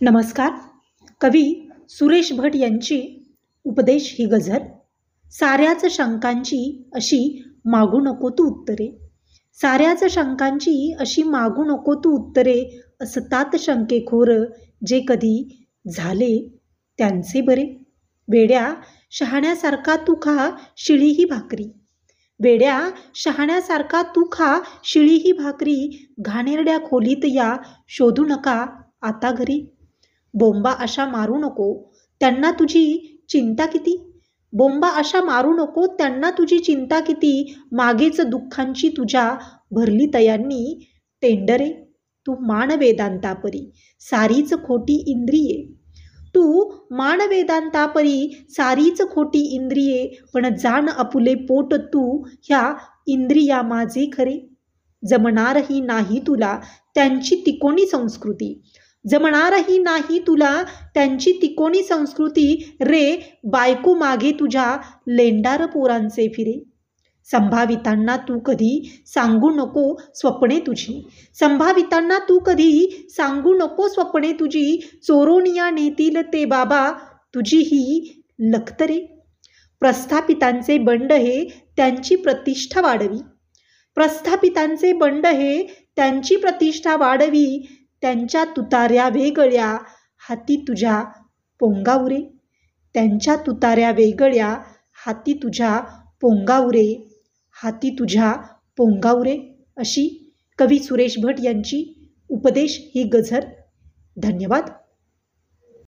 नमस्कार. कवी सुरेश भट यांची उपदेश ही गझल. साऱ्याच शंकांची अशी मागू नको तू उत्तरे. साऱ्याच शंकांची अशी मागू नको तू उत्तरे. असतात शंकेखोर जे कधी झाले त्यांचे बरे. वेड्या शहाण्यासारखा तू खा शिळी ही भाकरी. वेड्या शहाण्यासारखा तू खा शिळी ही भाकरी. घाणेरड्या खोलीत या शोधू नका आता घरी. बोंबा अशा मारू नको त्यांना तुझी चिंता किती. बोंबा अशा मारू नको त्यांना तुझी चिंता किती. मागेच दुःखांची तुझ्या भरली तयांनी टेंडरे. तू मान वेदांतापरी सारीच खोटी इंद्रिये. तू मान वेदांतापरी सारीच खोटी इंद्रिये. पण जाण आपुले पोट तू ह्या इंद्रिया माझे खरे. जमणारही नाही तुला त्यांची तिकोणी संस्कृती. जमणारही नाही तुला त्यांची तिकोणी संस्कृती. रे बायको मागे तुझ्या लेंडार पोरांचे फिरे. संभावितांना तू कधी सांगू नको स्वप्ने तुझी. संभावितांना तू कधी सांगू नको स्वप्ने तुझी. चोरोनिया नेतील ते बाबा तुझी ही लखतरे. प्रस्थापितांचे बंड हे त्यांची प्रतिष्ठा वाढवी. प्रस्थापितांचे बंड हे त्यांची प्रतिष्ठा वाढवी. त्यांच्या तुतार्या वेगळ्या हाती तुझ्या पोंगावरे. त्यांच्या तुतार्या वेगळ्या हाती तुझ्या पोंगावरे. हाती तुझ्या पोंगावरे. अशी कवी सुरेश भट यांची उपदेश ही गझल. धन्यवाद.